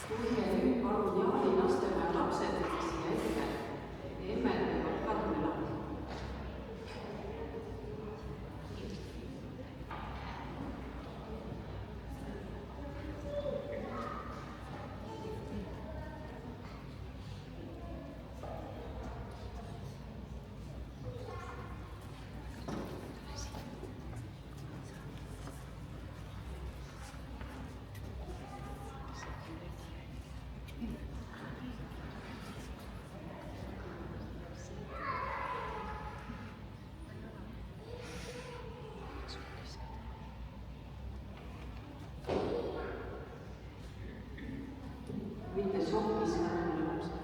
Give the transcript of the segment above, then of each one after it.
tulge nüüd palun Jaani Lastemaja lapsed siia ette. Emmel teevad Karmela. Võite sohvis Karmela lapsed.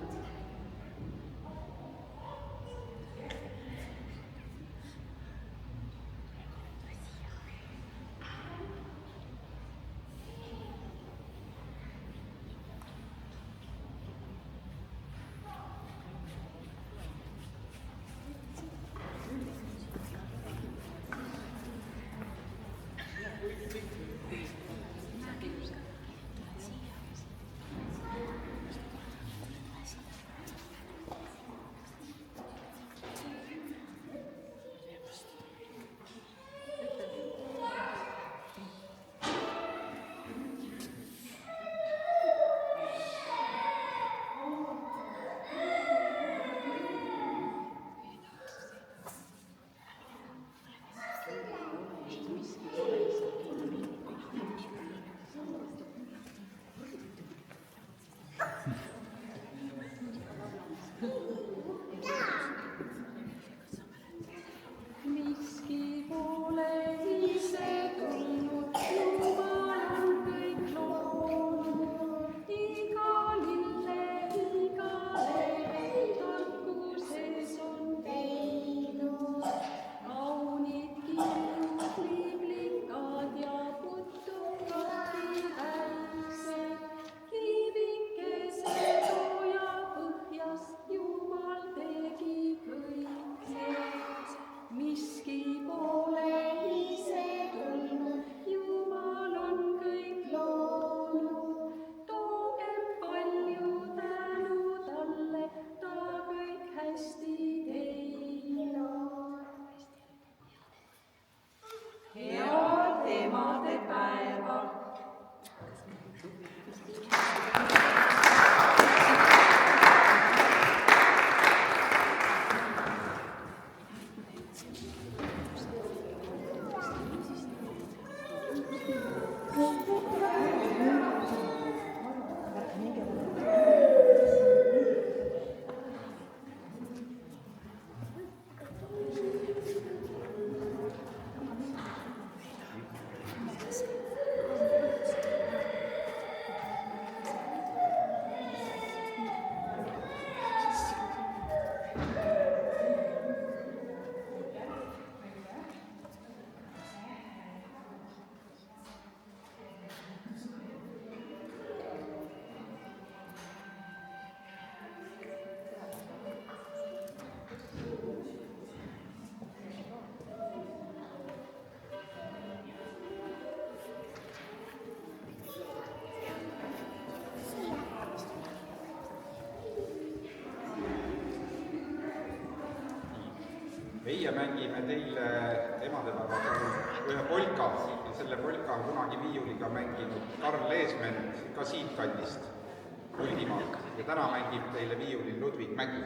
Meie mängime teile emadepäeval ühe polka ja selle polka on kunagi viiuliga mänginud Karl Leesmen ka siitkandist Mulgimaalt ja täna mängib teile viiulil Ludvig Mägi.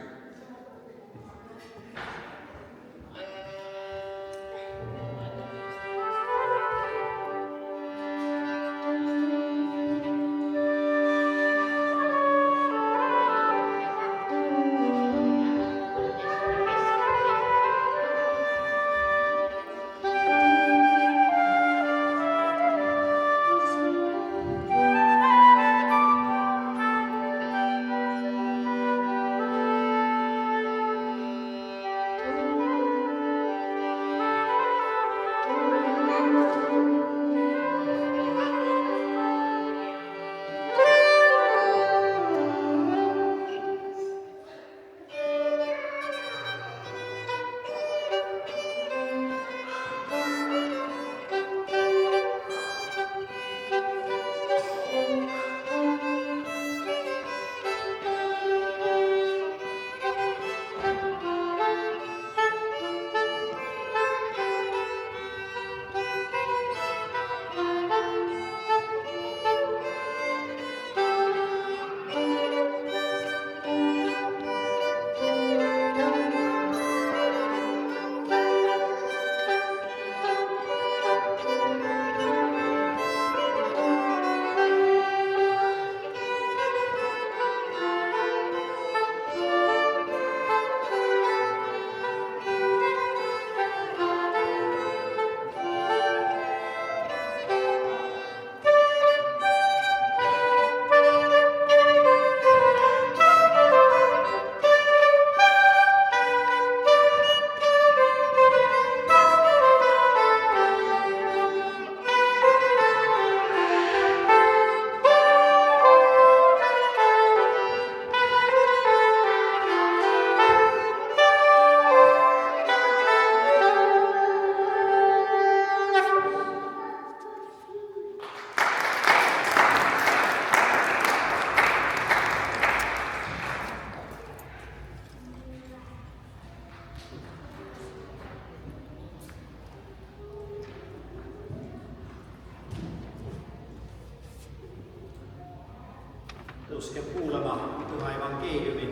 Tõuskem kuulama Püha Evangeeliumi,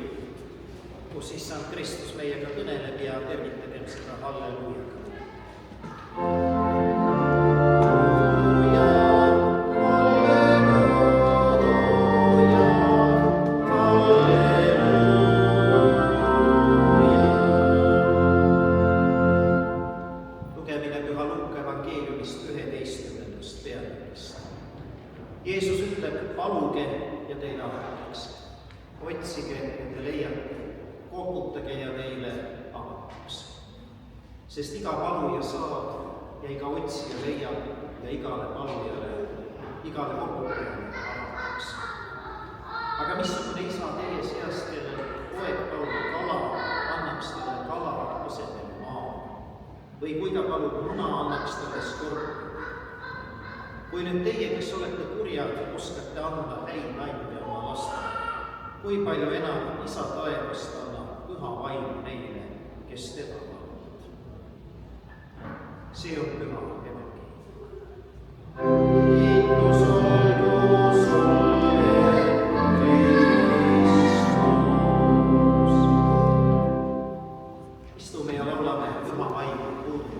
kus Issand Kristus meiega kõneleb ja tervitagem seda halleluujaga. Lugemine Püha Luuka evangeeliumist 11. peatükist. Jeesus ütleb, paluge ja teile antakse. Otsige ja te leiate, koputage ja teile avatakse. Sest iga paluja saab ja iga otsija leiab ja igale palujale, igale koputajale avatakse. Aga missugune isa teie seast, kellel poeg palub kala, annaks talle kala asemel maa? Või kui ta palub muna, annaks talle skorpioni? Kui nüüd teie, kes olete kurjad, oskate anda häid aime oma lastele, kui palju enam isa taevast annab püha vaim neile, kes teda paluvad. See on püha evangeelium. Kiitus olgu sulle, Kristus. Istume ja laulame püha vaimu kuulda.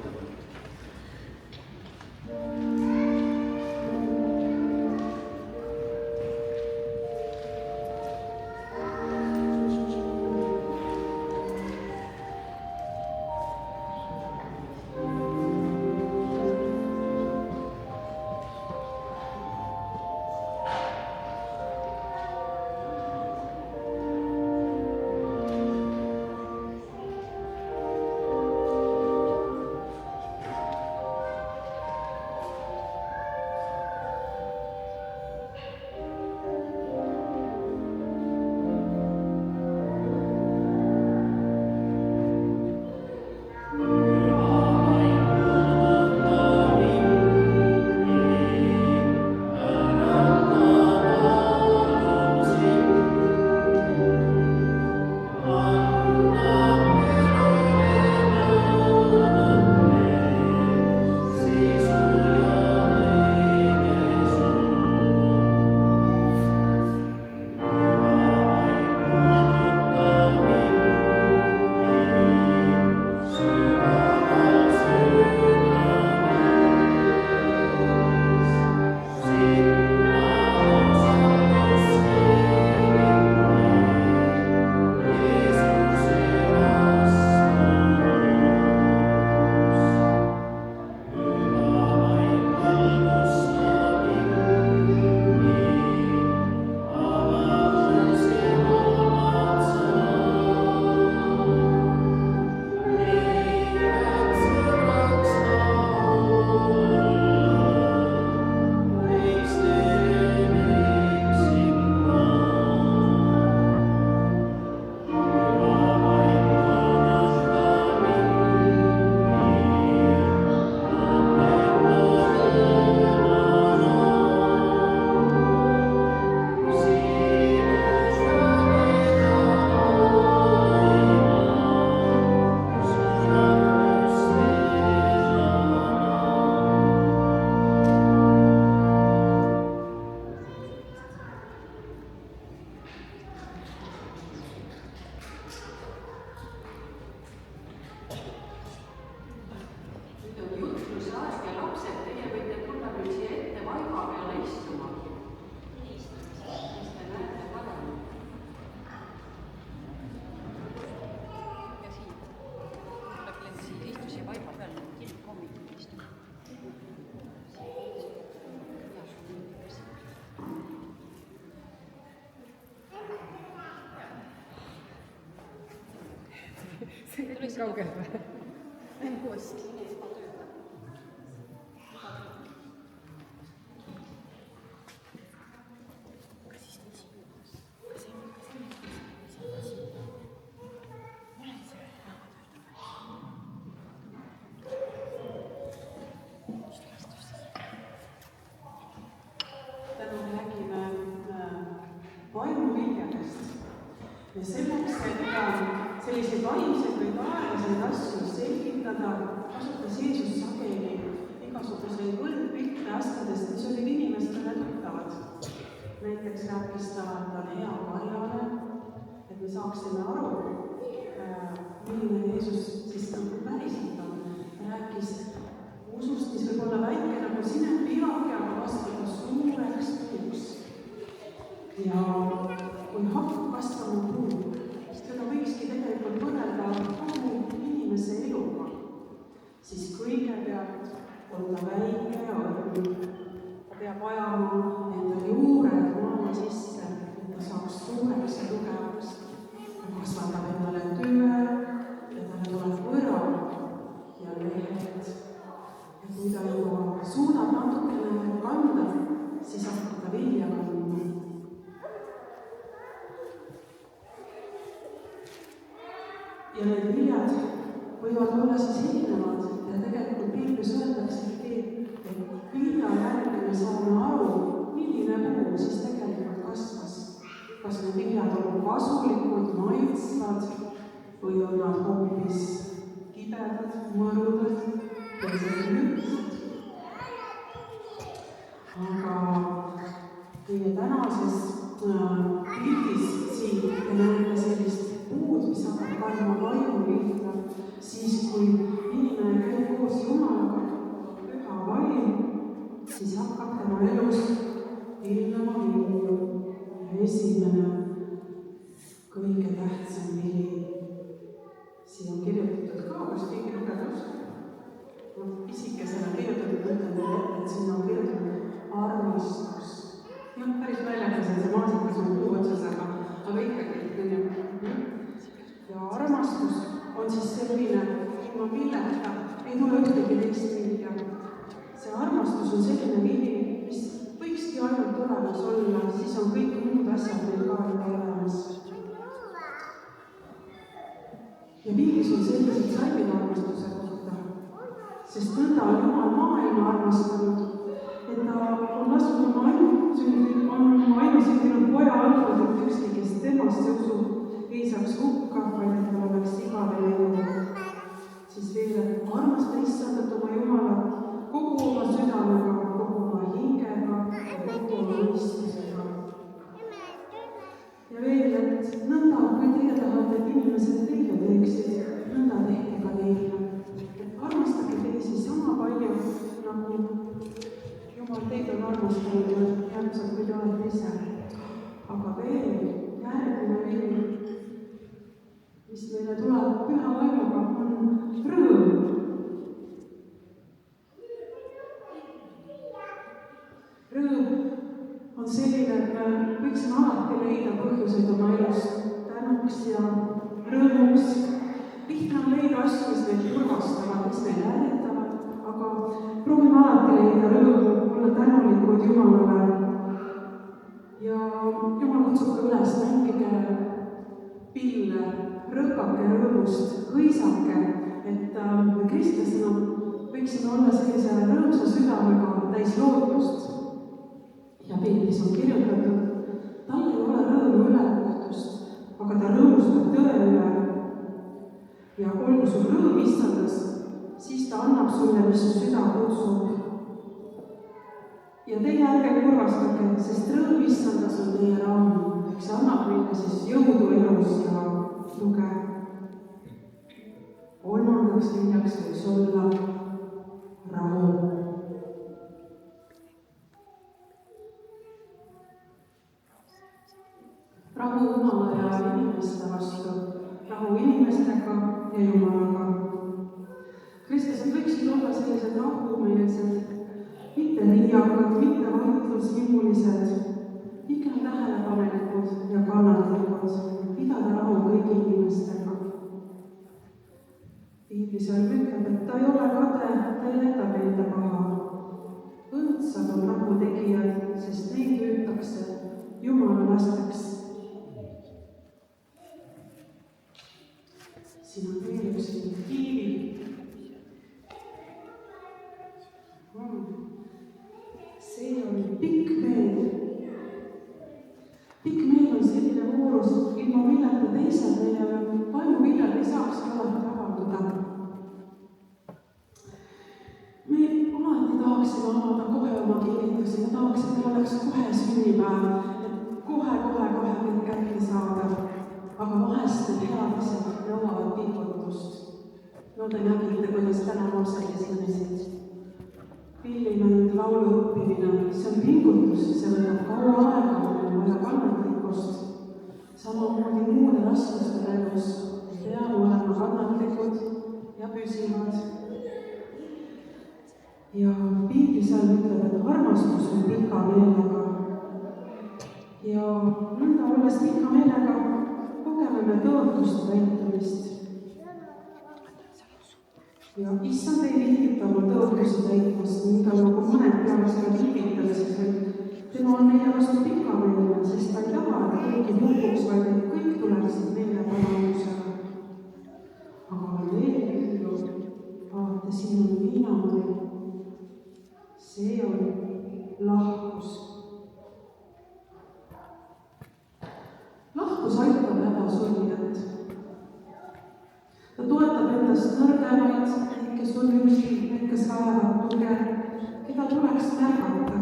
Kaugel või? Uuesti. Täna räägime vaimuviljadest ja selleks, et selliseid vaimseid või taevaseid asju selgitada, kasutas Jeesus sageli igasuguseid võrdpilte asjadest, mis olid inimestele tuttavad. näiteks rääkis ta, et ta on hea karjane, et me saaksime aru, milline Jeesus siis nagu päriselt on. Ta rääkis usust, mis võib olla väike nagu sinepiirake, aga kasvada suureks puuks. Ja kui hakkab kasvama puu, seda võikski tegelikult võrrelda kogu inimese eluga, siis kõigepealt on ta väike ja õrn. Ta peab ajama enda juured maa sisse, et ta saaks suureks ja tugevaks. Ta kasvatab endale tüve ja talle tuleb võra ja lehed. Ja kui ta juba suudab natukene kanda, siis hakkab ta vilja kandma. Ja need viljad võivad olla siis erinevad ja tegelikult Piiblis öeldaksegi, et vilja järgi me saame aru, milline puu siis tegelikult kasvas. Kas need viljad on kasulikud, maitsvad või on nad hoopis kibedad, mõrudad või sellised lüpsed. Aga teie tänases pildis siin te näete sellist puud, mis hakkab kandma vaimuvilja, siis kui inimene käib koos Jumalaga, püha vaim, siis hakkab tema elus ilmama vilju. Ja esimene, kõige tähtsam vili. Siin on kirjutatud ka, kus kõik lugedus. Pisikesena kirjutatud, mõtlen teile ette, et siin on kirjutatud armastus. Jah, päris naljakas, et see maasikas on puu otsas, aga ikkagi. Ja armastus on siis selline, ilma milleta ei tule ühtegi teist vilja. See armastus on selline vili, mis võikski ainult olemas olla, siis on kõik muud asjad meil ka juba olemas. Ja Piiblis on sellised salmid armastuse kohta, sest nõnda on Jumal maailma armastanud, et ta on lasknud oma ainusündinud poja andnud, et ükski, kes temast usub, ei saaks hukka, vaid et tal oleks igavene elu. Siis veel, et armasta Issandat oma Jumalat kogu oma südamega, kogu oma hingega ja kogu oma mõistusega. Ja veel, et nõnda, kui teie tahate, et inimesed teile teeksid, nõnda tehke ka neile. Et armastage teisi sama palju, nagu Jumal teid on armastanud ja järgmised, kui te olete ise. Aga veel, järgmine veel, mis meile tuleb püha vaimuga, on rõõm. Rõõm on selline, et me võiksime alati leida põhjuseid oma elus tänuks ja rõõmuks. Lihtne on leida asju, mis meid kurvastavad, mis meid ärritavad, aga proovime alati leida rõõmu, olla tänulikud Jumalale. Ja Jumal kutsub ka üles, mängige pille, rõõkake rõõmust, hõisake, et me kristlasena võiksime olla sellise rõõmsa südamega täis lootust. Ja Piiblis on kirjutatud, tal ei ole rõõmu ülekohtust, aga ta rõõmustab tõe üle. Ja olgu sul rõõm Issandas, siis ta annab sulle, mis su süda kutsub. Ja teie ärge kurvastage, sest rõõm Issandas on teie raam, eks annab meile siis jõudu elus ja tuge. Kolmandaks viljaks võiks olla rahu. Rahu Jumala ja inimeste vastu, rahu inimestega ja Jumalaga. Kristlased võiksid olla sellised rahumeelsed, mitte riiakad, mitte vaidlushimulised, pigem tähelepanelikud ja kannatlikud, pidada rahu kõigi inimestega. Piiblis ütleb, et ta ei ole kade, ta ei jäta meelde paha. Õõtsad on rahu tegijad, sest neid hüütakse Jumala lasteks. Siin on veel üks kiivi. See on pikk meel. Pikk meel on selline voorus, ilma milleta teised meie vaimuviljad ei saaks alati avalduda. Me alati tahaksime avada kohe oma kinnitusi, me tahaksime, et oleks kohe sünnipäev, et vahest need head asjad nõuavad pingutust. No te nägite, kuidas täna lapsed esinesid. Pillimäng, laulu õppimine, see on pingutus, see võtab kaua aega, meil on vaja kannatlikkust. Samamoodi muude raskuste elus peame olema kannatlikud ja püsivad. Ja piiblisõnum ütleb, et armastus on pika meelega. Ja nõnda olles pika meelega kogeme me tõotust täitumist. Ja issand ei viivita oma tõotusi täitmast, nii tal nagu mõned peavad seda viivitamiseks, et tema on meile vastu pikameelne, sest ta ei taha, et keegi hukuks, vaid et kõik tuleksid meile parandusele. Aga veel küll, vaata, siin on viinamõri. See on lahkus. Lahkus aitab hädasolijat. Ta toetab endast nõrgemaid, need, kes on üksi, need, kes vajavad tuge, keda tuleks märgata.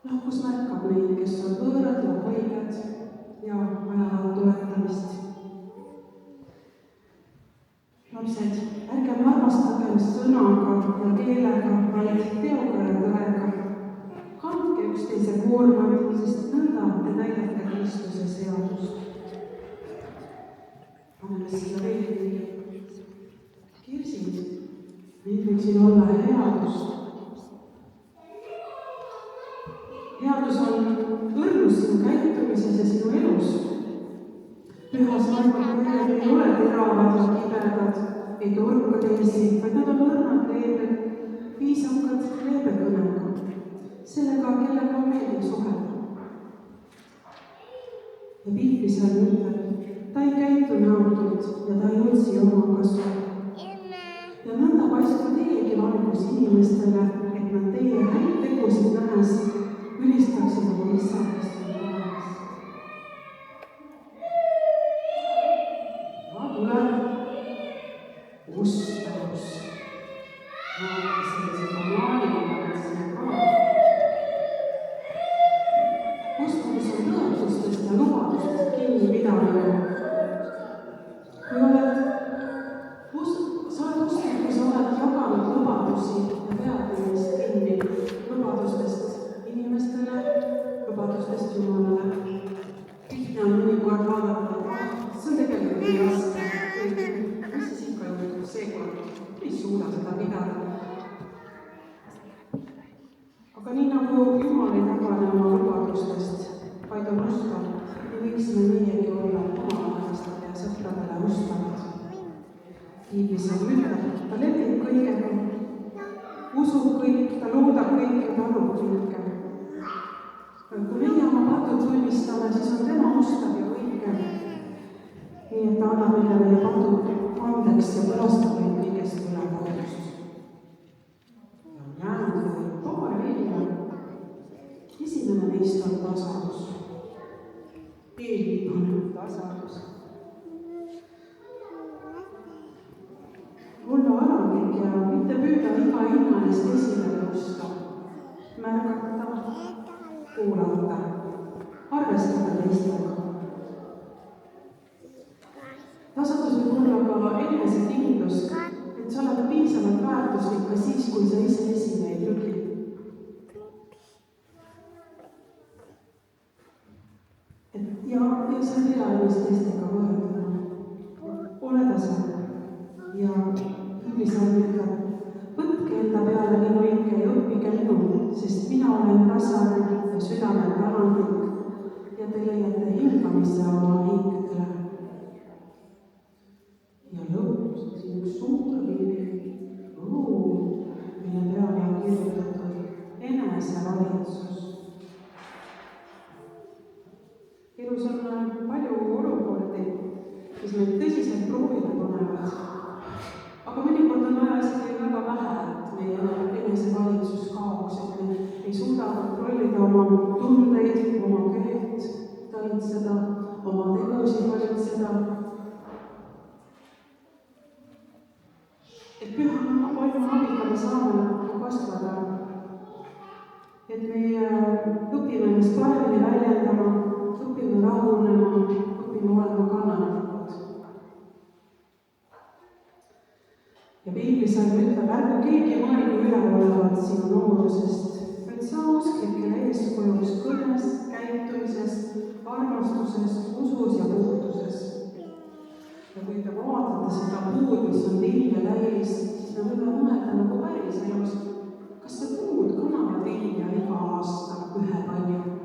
Lahkus märkab neid, kes on võõrad ja haiged ja vajavad toetamist. Lapsed, ärgem armastagem sõnaga ja keelega, vaid teoga ja tõega. Kandke üksteise koormad, sest nõnda te täidate Kristuse seadust. Paneme siia veel kirsid. Meil võib siin olla headus. Headus on õrnus sinu käitumises ja sinu elus. Pühas maailma ei ole teravad ja kibedad, ei torka teisi, vaid nad on õrnad leebed, viisakad leebe kõnega, sellega, kellega on meeldiv suhelda. Ja piiblisõnum ütleb, ta ei käitu näotult ja ta ei otsi oma kasu. Ja nõnda paistab teiegi valgus inimestele, et nad teie häid tegusid nähes ülistaksid oma issa, kes on olemas. Ustavus. Vaatasin seda maailma ka. Ustavus on tõotustest ja lubadustest kinni pidamine. Kui sa oled usknud, kui sa oled jaganud lubadusi ja pead neist kinni lubadustest inimestele, lubadustest Jumalale. Lihtne on mõnikord vaadata, see on tegelikult nii raske. Mis siis ikka juhtub seekord? Ei suuda seda pidada. Aga nii nagu Jumal ei tagane oma lubadustest, vaid on ustav, ja võiksime meiegi olla omavahelistele ja sõpradele ustavad. Piiblis on ütleb, ta lepib kõigega, usub kõik, ta loodab kõik ja talub kõike. Kui meie oma patud tunnistame, siis on tema ustav ja õige. Nii et ta annab meile meie patud andeks ja põlastab meid kõigest ülekohust. Ja on jäänud veel paar vilja. Esimene neist on tasavus. Eelmine tasavus. Olla alandlik ja mitte püüda iga hinna eest esile tõusta. Märgata, kuulata, arvestada teistega. Tasandus võib olla ka enesekindlus, et sa oled piisavalt väärtuslik ka siis, kui sa ise esile ei lüki. Ja sa ei tea ennast teistega võrdlema. Ole tasa. Ja Piiblisõnum ütleb, võtke enda peale minu õige ja õppige minul, sest mina olen tasane ja südamel talandlik ja te leiate hingamise oma hingetele. Ja lõpus on siin üks suur pilv, mille peale on kirjutatud enesevalitsus. Elus on palju olukordi, mis meid tõsiselt proovile panevad. Aga mõnikord on vaja isegi väga vähe, et meie enesevalitsus kaoks, et me ei suuda kontrollida oma tundeid, oma keelt talitseda, oma tegusid valitseda. Et püha palju abiga me saame kasvada, et me õpime ennast paremini väljendama, õpime rahunema, õpime õppima olema kannatlikud. ja piiblisõnum ütleb, ärgu keegi mõelgu üleolevat sinu noorusest, vaid saa usklikele eeskujuks kõnes, käitumises, armastuses, usus ja puhtuses. ja kui te vaatate seda puud, mis on vilja täis, siis me võime mõelda nagu päris elus, kas see puud kannavad vilja iga aasta ühepalju?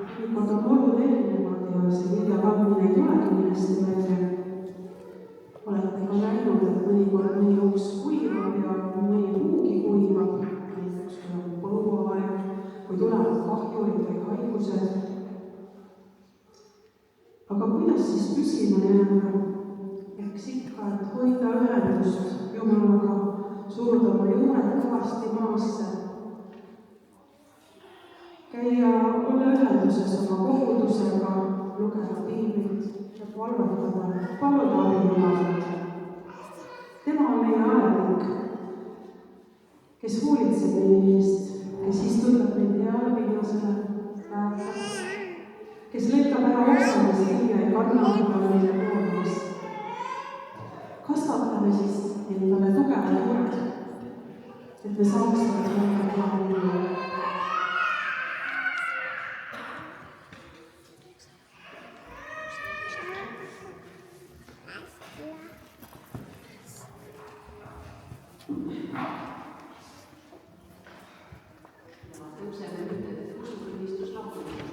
Mõnikord on olud erinevad ja see vilja kandmine ei tulegi nii hästi välja. Olete ka näinud, et mõnikord mõni uus kuivab ja mõni puugi kuivab, näiteks kui on põuaeg, kui tulevad kahjurid või haigused. aga kuidas siis püsima jääda? Eks ikka, et hoida ühendust Jumalaga, suruda oma juured kõvasti maasse, käia, olla ühenduses oma kogudusega, lugeda piiblit ja palvetada, paluda abi Jumalat. tema on meie aednik, kes hoolitseb meie eest, kes istutab meid heale pinnasele, väärtab, kes lõikab ära oksamise hilja ja kannab meile koormast. kasvatame siis endale tugevad juured, et me saaksime mõelda plaanile. tõuseme nüüd usutunnistuslaulule.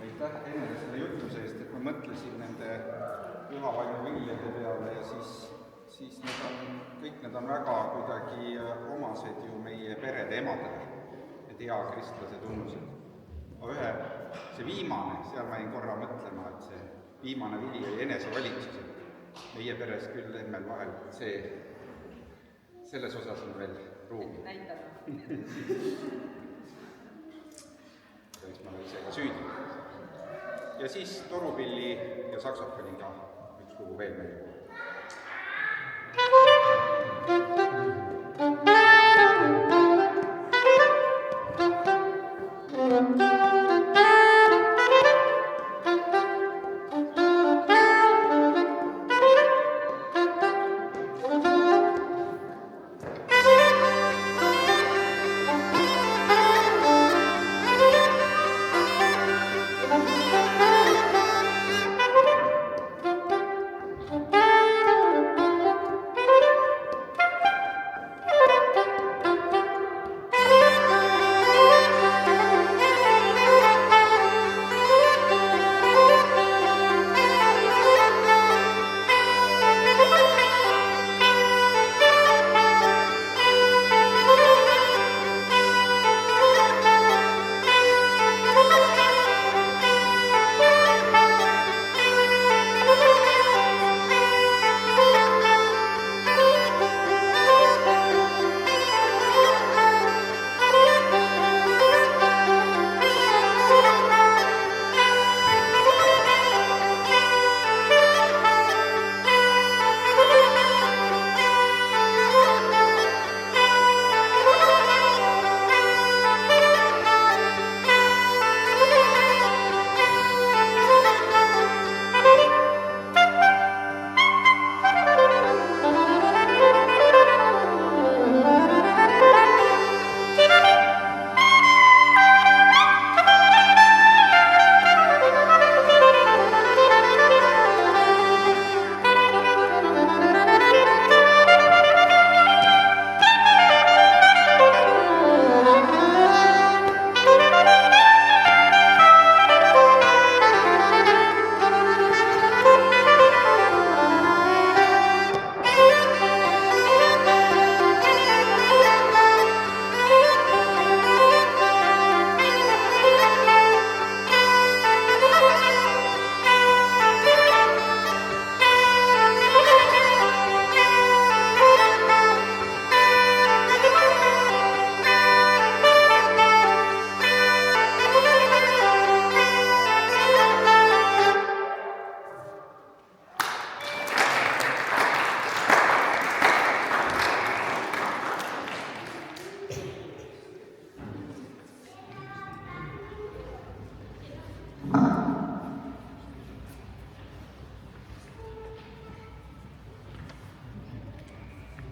aitäh Enele selle jutluse eest, et ma mõtlesin nende pühavaimu viljade peale ja siis kõik need on väga kuidagi omased ju meie perede emadele, et hea kristlase tunnused. See viimane, seal ma jäin korra mõtlema, et see viimane vili oli enesevalitsus. Meie peres küll emmel vahel selles osas on veel ruumi. Võiks ma ise ka süüdi. Ja siis torupilli ja saksofoniga üks lugu veel meile. Thank you.